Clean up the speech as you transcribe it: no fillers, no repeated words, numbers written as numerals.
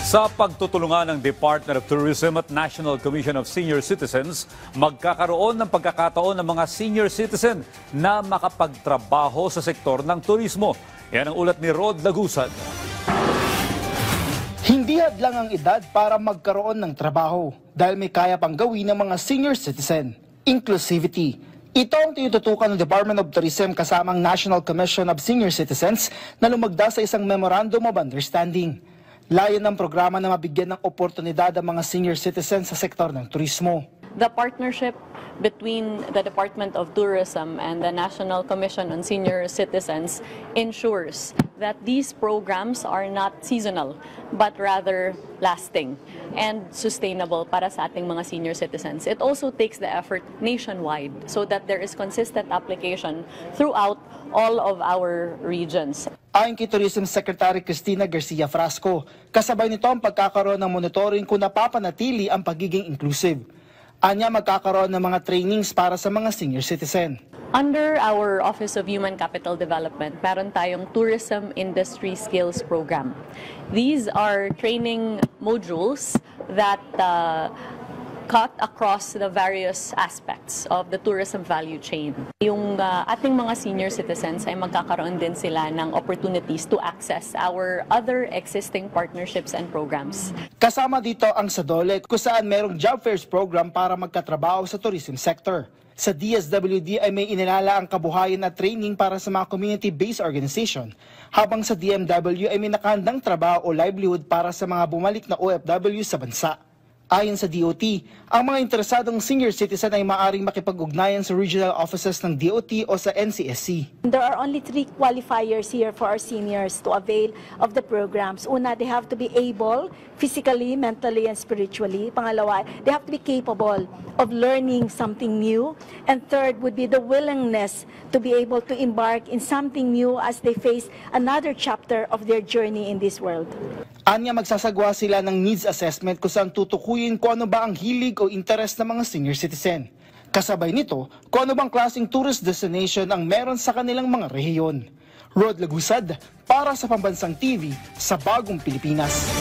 Sa pagtutulungan ng Department of Tourism at National Commission of Senior Citizens, magkakaroon ng pagkakataon ng mga senior citizen na makapagtrabaho sa sektor ng turismo. Yan ang ulat ni Rod Lagusad. Hindi hadlang ang edad para magkaroon ng trabaho dahil may kaya pang gawin ng mga senior citizen. Inclusivity. Ito ang tinututukan ng Department of Tourism kasamang National Commission of Senior Citizens na lumagda sa isang Memorandum of Understanding. Layon ng programa na mabigyan ng oportunidad ang mga senior citizens sa sektor ng turismo. The partnership between the Department of Tourism and the National Commission on Senior Citizens ensures that these programs are not seasonal but rather lasting and sustainable para sa ating mga senior citizens. It also takes the effort nationwide so that there is consistent application throughout all of our regions. Ayon kay Tourism Secretary Cristina Garcia Frasco, kasabay nito ang pagkakaroon ng monitoring kung napapanatili ang pagiging inclusive. Anya magkakaroon ng mga trainings para sa mga senior citizen. Under our Office of Human Capital Development, meron tayong Tourism Industry Skills Program. These are training modules that cut across the various aspects of the tourism value chain. Yung ating mga senior citizens ay magkakaroon din sila ng opportunities to access our other existing partnerships and programs. Kasama dito ang SADOLE kung saan merong job fairs program para magkatrabaho sa tourism sector. Sa DSWD ay may inilala ang kabuhayan na training para sa mga community-based organization, habang sa DMW ay may nakahandang trabaho o livelihood para sa mga bumalik na OFW sa bansa. Ayon sa DOT, ang mga interesadong senior citizen ay maaaring makipag-ugnayan sa regional offices ng DOT o sa NCSC. There are only 3 qualifiers here for our seniors to avail of the programs. Una, they have to be able physically, mentally, and spiritually. Pangalawa, they have to be capable of learning something new. And third would be the willingness to be able to embark in something new as they face another chapter of their journey in this world. Anya magsasagawa sila ng needs assessment kung saan tutukuyin kung ano ba ang hilig o interes ng mga senior citizen. Kasabay nito, kung ano bang klaseng tourist destination ang meron sa kanilang mga rehiyon. Rod Lagusad para sa Pambansang TV sa Bagong Pilipinas.